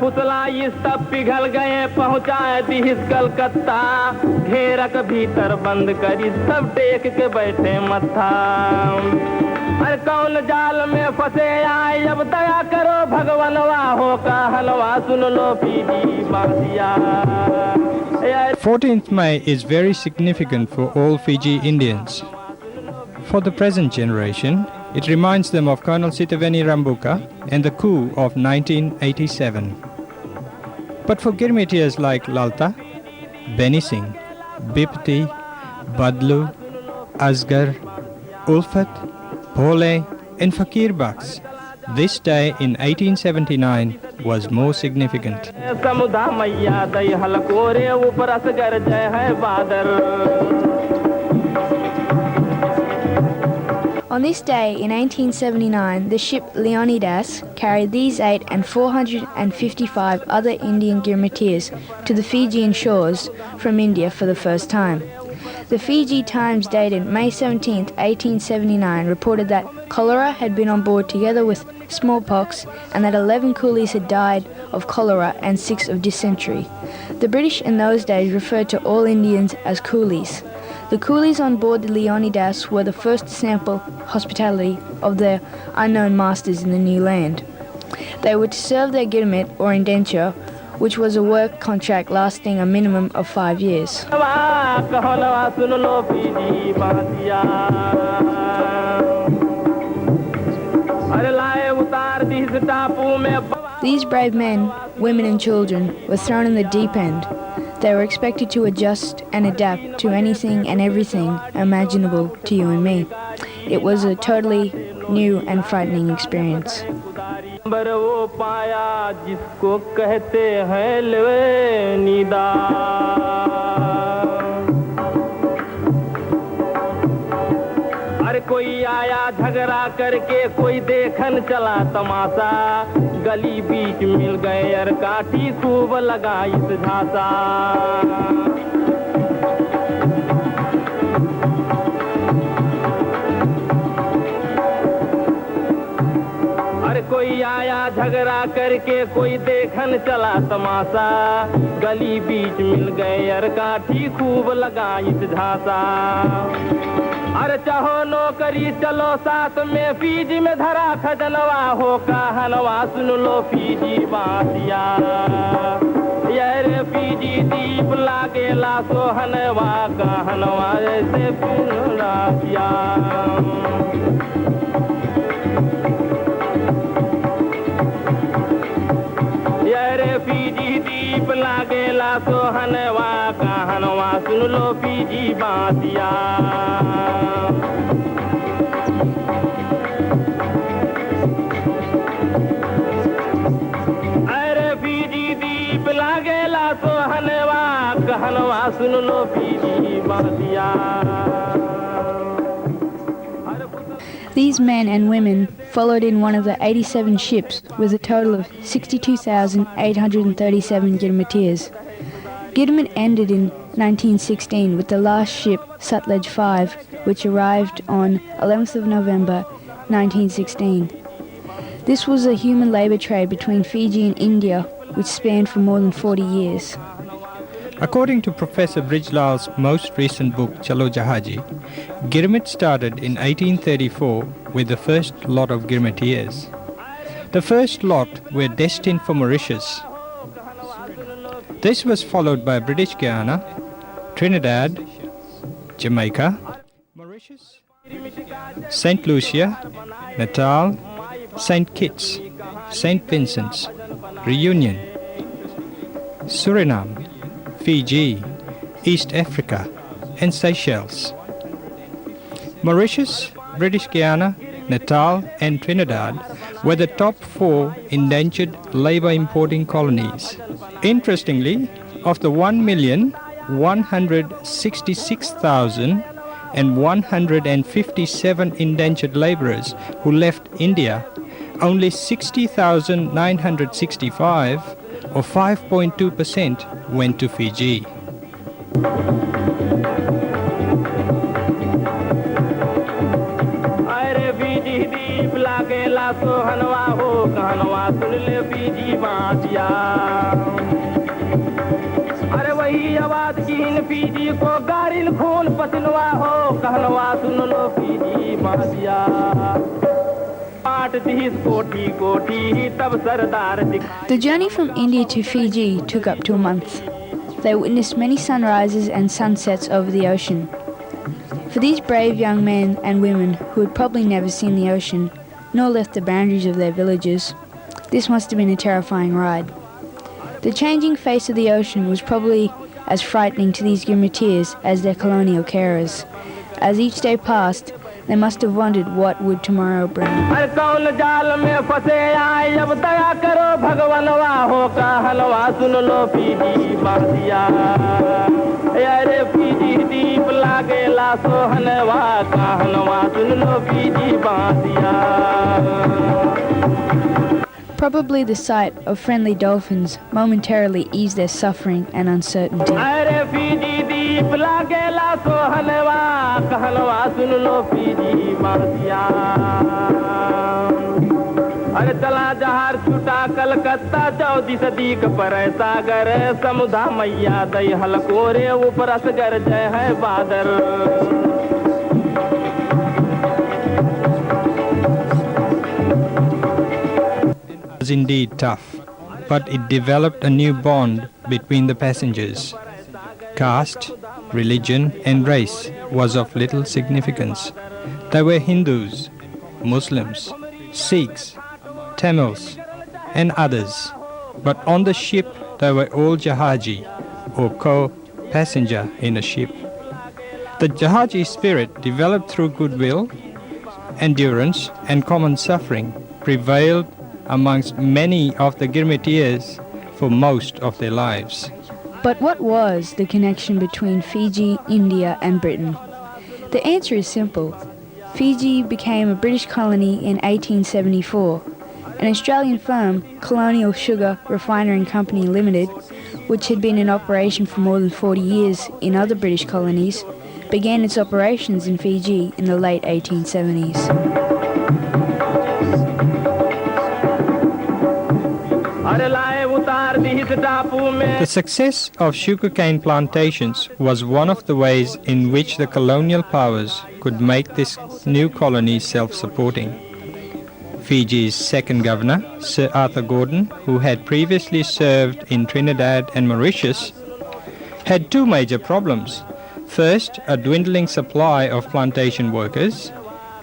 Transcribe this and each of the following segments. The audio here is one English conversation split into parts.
पुतला ये सब पिघल गए पहुंचाए दिस कलकत्ता घेरक भीतर बंद करी सब टेक के बैठे मत्था अरे कौन जाल में फंसे आए अब दया करो भगवनवा हो का हलवा सुन लो पीजी बासिया 14th May is very significant for all Fiji Indians. For the present generation, it reminds them of Colonel Sitiveni Rambuka and the coup of 1987. But for Girmitiyas like Lalta, Benny Singh, Bipti, Badlu, Asgar, Ulfat, Bhole and Fakir Baks, this day in 1879 was more significant. On this day in 1879, the ship Leonidas carried these 8 and 455 other Indian Girmitiyas to the Fijian shores from India for the first time. The Fiji Times dated May 17, 1879 reported that cholera had been on board together with smallpox and that 11 coolies had died of cholera and 6 of dysentery. The British in those days referred to all Indians as coolies. The coolies on board the Leonidas were the first to sample hospitality of their unknown masters in the new land. They were to serve their girmit or indenture, which was a work contract lasting a minimum of 5 years. These brave men, women and children were thrown in the deep end. They were expected to adjust and adapt to anything and everything imaginable to you and me. It was a totally new and frightening experience. कोई आया झगड़ा करके कोई देखन चला तमाशा गली बीच मिल गए यार काठी खूब लगा इस झांसा अरे कोई आया झगड़ा करके कोई देखन चला तमाशा गली बीच मिल गए यार काठी खूब लगा इस झांसा अरे चाहो नौकरी चलो साथ में फीजी में धरा खजनवा हो कहनवा सुन लो फीजी बासिया यार फीजी दीप लागेला सोहनवा कहनवा ऐसे पुनरासिया यार फीजी दीप लागेला सोहनवा कहनवा सुन लो फीजी बासिया These men and women followed in one of the 87 ships with a total of 62,837 Girmitiyas. Girmit ended in 1916 with the last ship, Sutlej 5, which arrived on 11th of November 1916. This was a human labour trade between Fiji and India, which spanned for more than 40 years. According to Professor Brijlal's most recent book, Chalo Jahaji, Girmit started in 1834 with the first lot of Girmitiyas. The first lot were destined for Mauritius. This was followed by British Guiana, Trinidad, Jamaica, Mauritius, St. Lucia, Natal, St. Kitts, St. Vincent's, Reunion, Suriname, Fiji, East Africa, and Seychelles. Mauritius, British Guiana, Natal, and Trinidad were the top 4 indentured labor importing colonies. Interestingly, of the 1,166,157 indentured laborers who left India, only 60,965, or 5.2%, went to Fiji. अरे वही आवाज कीन Fiji को गारिल खून पसनवा हो कहनवा सुन लो फीजी बासिया पाट दिस कोठी कोठी तब सरदार दिखा. The journey from India to Fiji took up to a month. They witnessed many sunrises and sunsets over the ocean. For these brave young men and women who had probably never seen the ocean, nor left the boundaries of their villages, this must have been a terrifying ride. The changing face of the ocean was probably as frightening to these Girmitiyas as their colonial carers. As each day passed, they must have wondered what would tomorrow bring. Probably the sight of friendly dolphins momentarily eased their suffering and uncertainty. अरे चला जहार छुटा कलकत्ता 14 सदी का पर सागर समुद्र मैया दई हलकोरे ऊपर असगर जय है बादर. Was indeed tough, but it developed a new bond between the passengers. Caste, religion, and race was of little significance. They were Hindus, Muslims, Sikhs, Tamils, and others. But on the ship, they were all Jahaji, or co-passenger in a ship. The Jahaji spirit, developed through goodwill, endurance, and common suffering, prevailed amongst many of the Girmitiyas for most of their lives. But what was the connection between Fiji, India, and Britain? The answer is simple. Fiji became a British colony in 1874. An Australian firm, Colonial Sugar Refinery Company Limited, which had been in operation for more than 40 years in other British colonies, began its operations in Fiji in the late 1870s. The success of sugarcane plantations was one of the ways in which the colonial powers could make this new colony self-supporting. Fiji's second governor, Sir Arthur Gordon, who had previously served in Trinidad and Mauritius, had two major problems. First, a dwindling supply of plantation workers,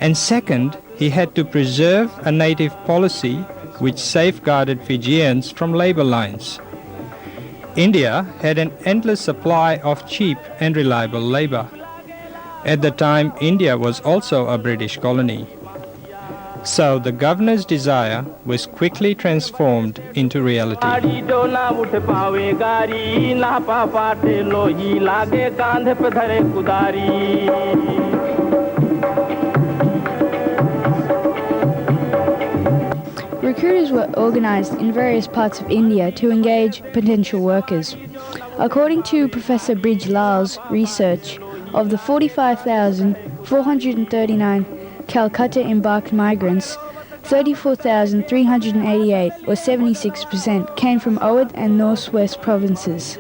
and second, he had to preserve a native policy which safeguarded Fijians from labor lines. India had an endless supply of cheap and reliable labor. At the time, India was also a British colony. So the governor's desire was quickly transformed into reality. Recruiters were organized in various parts of India to engage potential workers. According to Professor Bridge Lal's research, of the 45,439 Calcutta embarked migrants, 34,388 or 76% came from Oudh and Northwest provinces.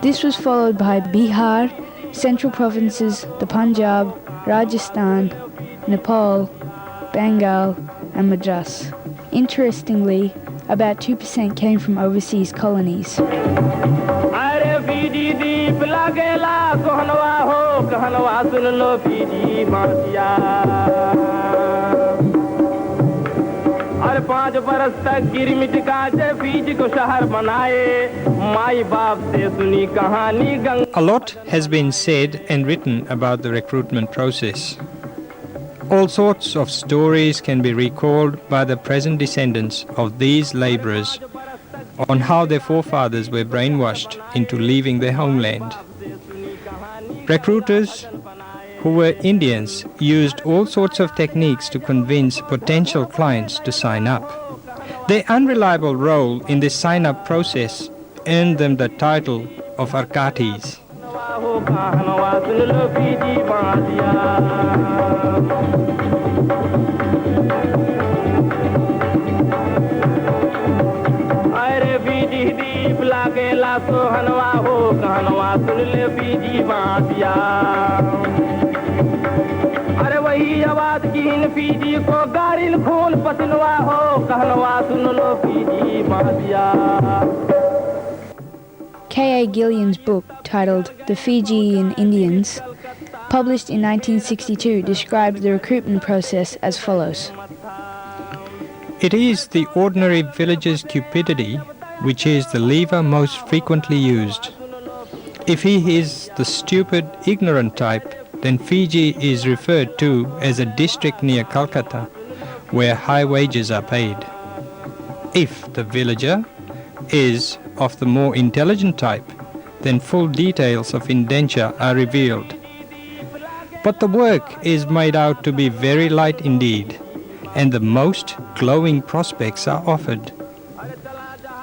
This was followed by Bihar, Central provinces, the Punjab, Rajasthan, Nepal, Bengal and Madras. Interestingly, about 2% came from overseas colonies. अरे 5 बरस तक गिरमिटिया से Fiji को शहर बनाए माई बाप से सुनी कहानी Ganga. A lot has been said and written about the recruitment process. All sorts of stories can be recalled by the present descendants of these labourers on how their forefathers were brainwashed into leaving their homeland. Recruiters who were Indians used all sorts of techniques to convince potential clients to sign up. Their unreliable role in this sign-up process earned them the title of Arkatis. अरे बीजी दीप लागेला सोहनवा हो कहनवा सुन ले बीजी बातिया. अरे वही आवाज कीन फीजी को गारिल खून पसनवा हो कहनवा सुन लो फीजी बातिया. K.A. Gilliam's book, titled The Fijian Indians, published in 1962, described the recruitment process as follows. It is the ordinary villager's cupidity which is the lever most frequently used. If he is the stupid, ignorant type, then Fiji is referred to as a district near Calcutta, where high wages are paid. If the villager is of the more intelligent type, then full details of indenture are revealed. But the work is made out to be very light indeed, and the most glowing prospects are offered.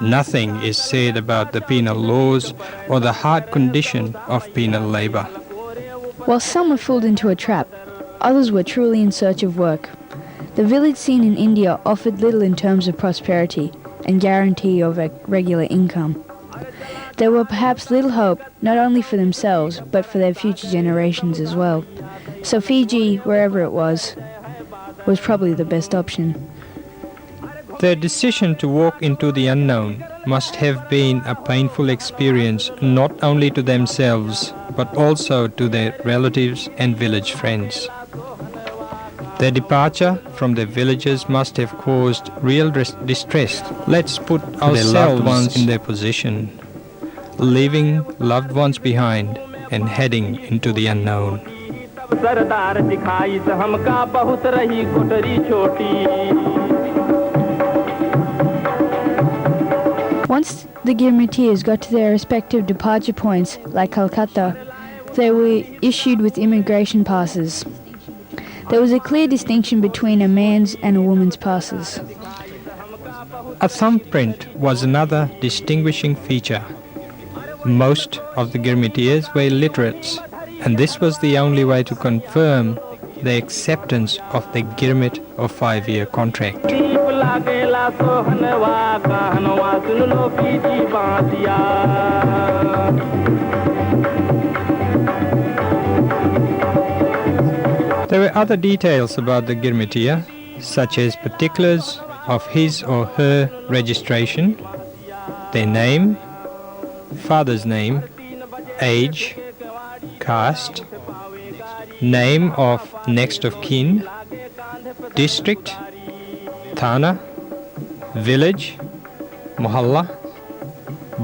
Nothing is said about the penal laws or the hard condition of penal labour. While some were fooled into a trap, others were truly in search of work. The village scene in India offered little in terms of prosperity and guarantee of a regular income. There were perhaps little hope not only for themselves but for their future generations as well. So Fiji, wherever it was probably the best option. Their decision to walk into the unknown must have been a painful experience not only to themselves but also to their relatives and village friends. Their departure from their villages must have caused real distress. Let's put ourselves loved ones in their position, leaving loved ones behind and heading into the unknown. सरदार दिखाई से हमका बहुत रही कोठरी छोटी. Once the Girmitiyas got to their respective departure points, like Calcutta, they were issued with immigration passes. There was a clear distinction between a man's and a woman's passes. A thumbprint was another distinguishing feature. Most of the Girmitiyas were illiterates, and this was the only way to confirm the acceptance of the Girmit or 5-year contract. There were other details about the Girmitiya, such as particulars of his or her registration, their name, father's name, age, caste, name of next of kin, district, thana, village, mohalla,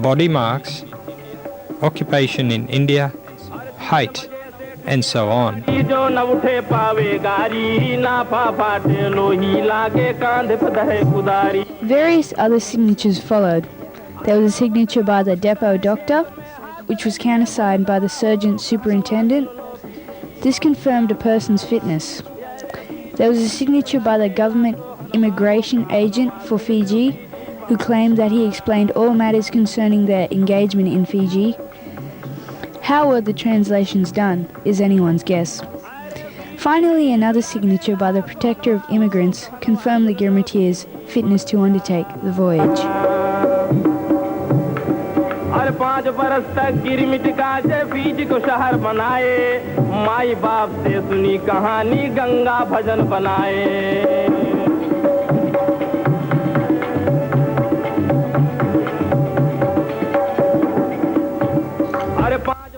body marks, occupation in India, height, and so on. Various other signatures followed. There was a signature by the depot doctor, which was countersigned by the surgeon superintendent. This confirmed a person's fitness. There was a signature by the government immigration agent for Fiji, who claimed that he explained all matters concerning their engagement in Fiji. How were the translations done is anyone's guess. Finally, another signature by the protector of immigrants confirmed the Girmitiyas' fitness to undertake the voyage. 5 बरस तक गिरमिटिया से Fiji को शहर बनाए माई बाप से सुनी कहानी गंगा भजन बनाए.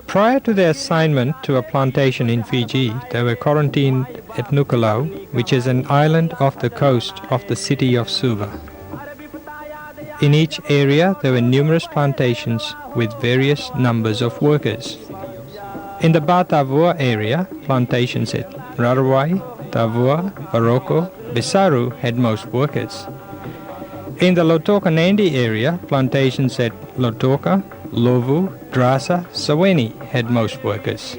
Prior to their assignment to a plantation in Fiji, they were quarantined at Nukulau which is an island off the coast of the city of Suva. In each area there were numerous plantations with various numbers of workers. In the Batavua area, plantations at Rarawai, Tavua, Baroko, Bisaru had most workers. In the Lotoka-Nandi area, plantations at Lotoka, Lovu, Drasa, Saweni had most workers.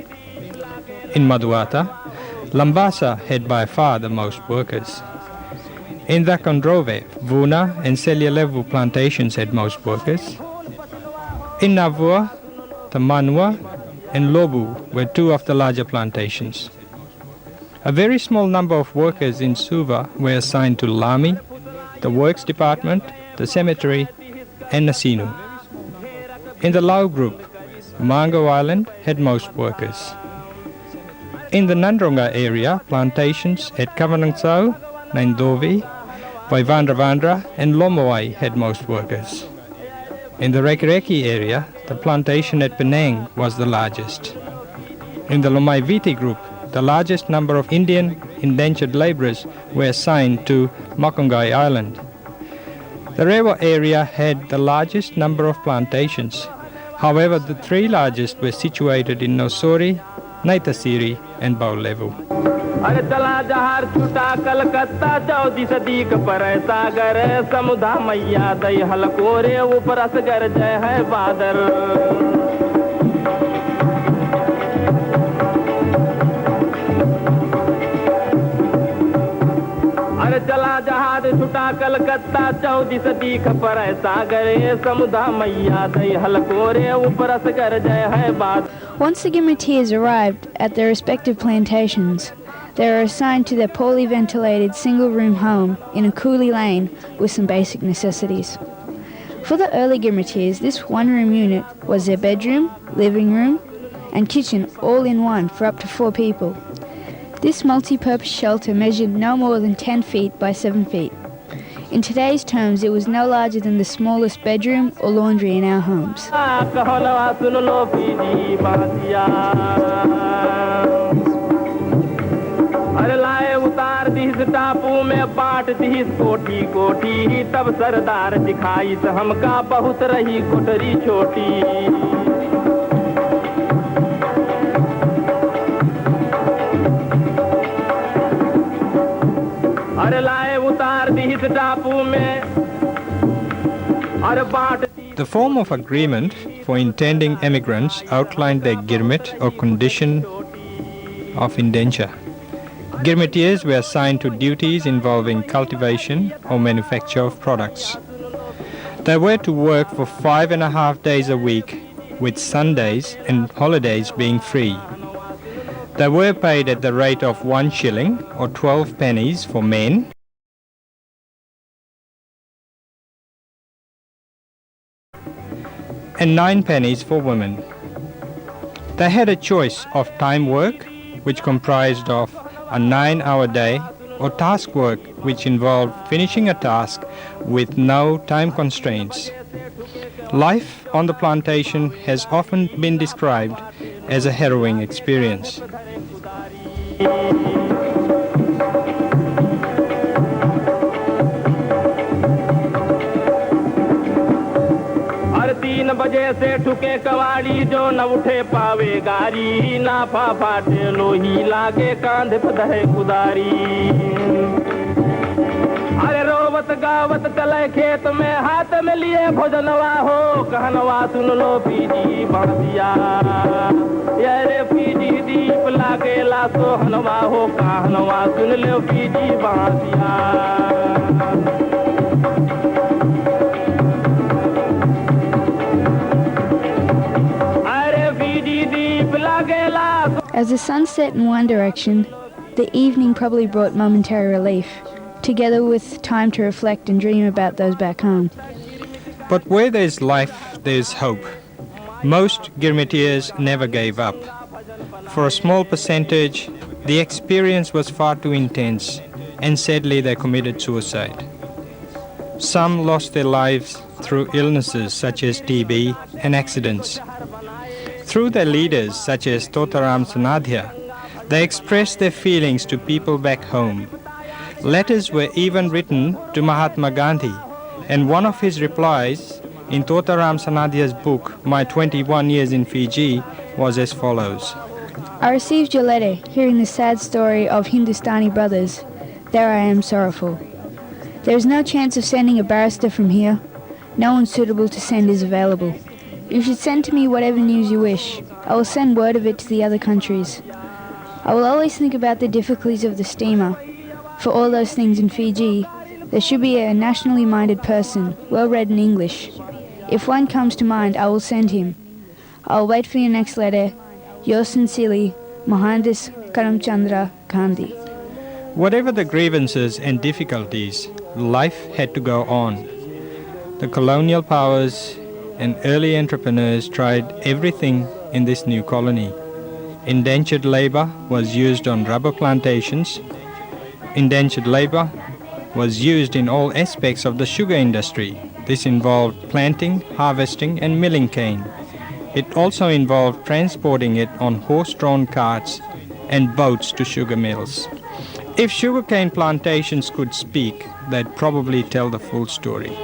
In Maduata, Lambasa had by far the most workers. In the Kondrove, Vuna and Selyalevu plantations had most workers. In Navua, Tamanua and Lobu were two of the larger plantations. A very small number of workers in Suva were assigned to Lami, the Works Department, the Cemetery and Nasinu. In the Lau group, Mango Island had most workers. In the Nandronga area, plantations at Kavanangsau, Naindovi, Vaivandravandra and Lomowai had most workers. In the Rekireki area, the plantation at Penang was the largest. In the Lomaiviti group, the largest number of Indian indentured labourers were assigned to Makungai Island. The Rewa area had the largest number of plantations. However, the three largest were situated in Nosori, Naitasiri and Baulevu. अरे चला जहार छुटा कलकत्ता 14 सदी का पर सागर समुधा मैया दई हलकोरे ऊपर असगर जय है बादर अरे चला जहाज छुटा कलकत्ता 14 सदी का पर सागर समुधा मैया दई हलकोरे ऊपर असगर जय है बादर. Once the Girmitiyas arrived at their respective plantations, they were assigned to their poorly ventilated single-room home in a coolie lane with some basic necessities. For the early Girmitiyas, this one-room unit was their bedroom, living room and kitchen all in one for up to 4 people. This multi-purpose shelter measured no more than 10 feet by 7 feet. In today's terms, it was no larger than the smallest bedroom or laundry in our homes. अरे लाए उतार this टापू में बाट this कोठी कोठी तब सरदार दिखाई से हमका बहुत रही कोठरी छोटी अरे लाए उतार दिस टापू में अरे बाट. The form of agreement for intending emigrants outlined their girmit or condition of indenture. Girmitiyas were assigned to duties involving cultivation or manufacture of products. They were to work for 5.5 days a week, with Sundays and holidays being free. They were paid at the rate of 1 shilling or 12 pennies for men and 9 pennies for women. They had a choice of time work, which comprised of a 9-hour day, or task work, which involved finishing a task with no time constraints. Life on the plantation has often been described as a harrowing experience. बजे से ठुके कवाड़ी जो न उठे पावे गारी नाफा फाटे लोही लागे कांधे पे धरे कुदारी अरे रोवत गावत चले खेत में हाथ में लिए भोजनवा हो कहनवा सुन लो पीजी बांधिया यारे पीजी दीप लागे ला सोहनवा हो कहनवा सुन लो PG बांधिया As the sun set in one direction, the evening probably brought momentary relief, together with time to reflect and dream about those back home. But where there's life, there's hope. Most Girmitiyas never gave up. For a small percentage, the experience was far too intense, and sadly they committed suicide. Some lost their lives through illnesses such as TB and accidents. Through their leaders such as Totaram Sanadhya, they expressed their feelings to people back home Letters were even written to Mahatma Gandhi, and one of his replies in Totaram Sanadia's book, My 21 Years in Fiji, was as follows. I received your letter, hearing the sad story of Hindustani brothers. There I am sorrowful. There is no chance of sending a barrister from here. No one suitable to send is available. You should send to me whatever news you wish. I will send word of it to the other countries. I will always think about the difficulties of the steamer. For all those things in Fiji, there should be a nationally minded person, well read in English. If one comes to mind, I will send him. I will wait for your next letter. Yours sincerely, Mohandas Karamchandra Gandhi. Whatever the grievances and difficulties, life had to go on. The colonial powers and early entrepreneurs tried everything in this new colony. Indentured labor was used on rubber plantations. Indentured labor was used in all aspects of the sugar industry. This involved planting, harvesting and milling cane. It also involved transporting it on horse-drawn carts and boats to sugar mills. If sugarcane plantations could speak, they'd probably tell the full story.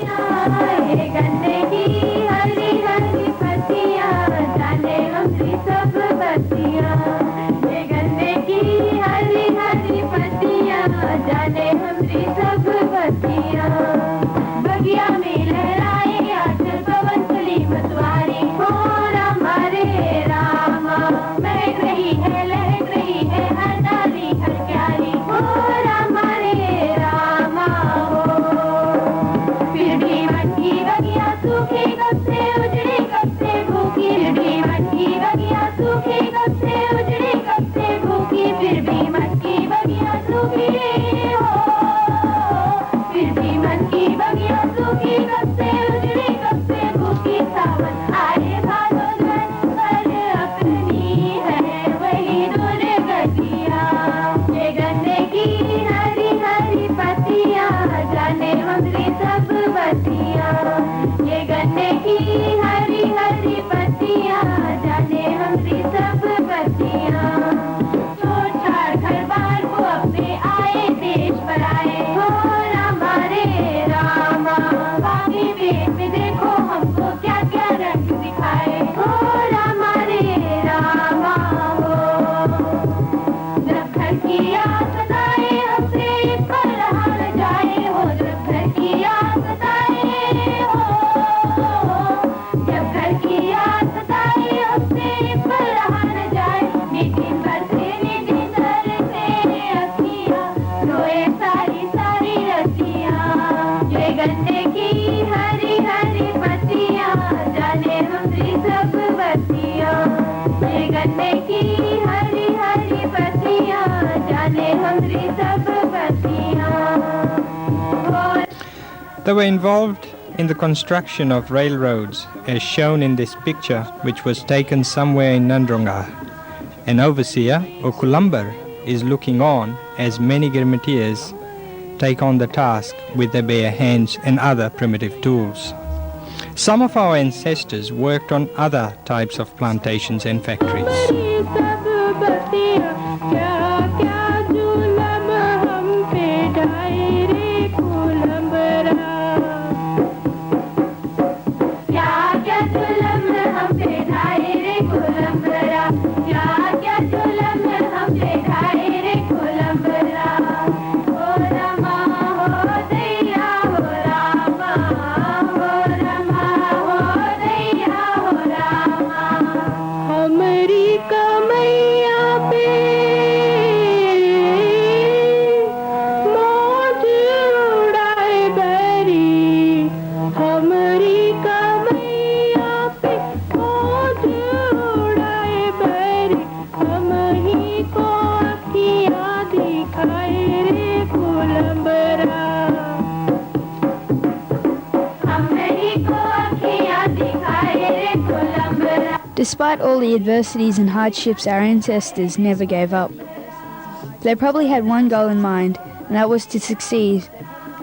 They were involved in the construction of railroads, as shown in this picture, which was taken somewhere in Nandronga. An overseer, or Kulumbar, is looking on as many Girmitiyas take on the task with their bare hands and other primitive tools. Some of our ancestors worked on other types of plantations and factories. Despite all the adversities and hardships, our ancestors never gave up. They probably had one goal in mind, and that was to succeed,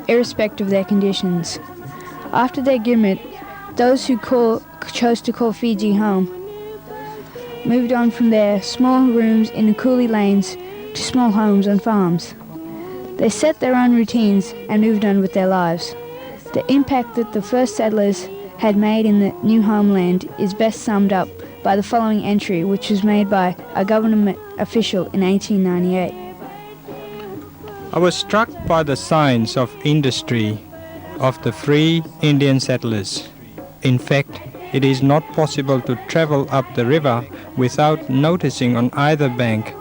irrespective of their conditions. After their Girmit, those who chose to call Fiji home moved on from their small rooms in the coolie lanes to small homes on farms. They set their own routines and moved on with their lives. The impact that the first settlers had made in the new homeland is best summed up by the following entry, which was made by a government official in 1898. I was struck by the signs of industry of the free Indian settlers. In fact, it is not possible to travel up the river without noticing on either bank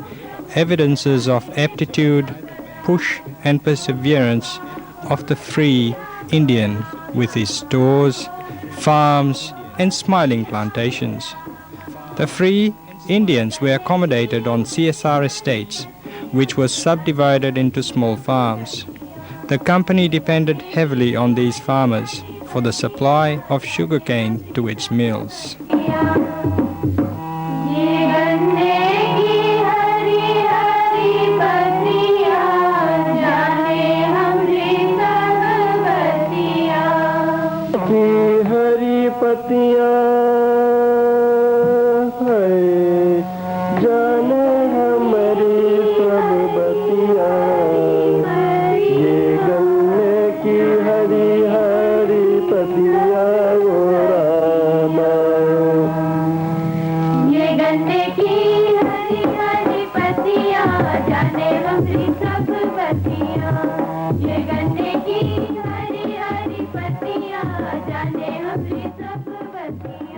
evidences of aptitude, push and perseverance of the free Indian with his stores, farms and smiling plantations. The free Indians were accommodated on CSR estates, which was subdivided into small farms. The company depended heavily on these farmers for the supply of sugarcane to its mills. जाने हम सब बतिया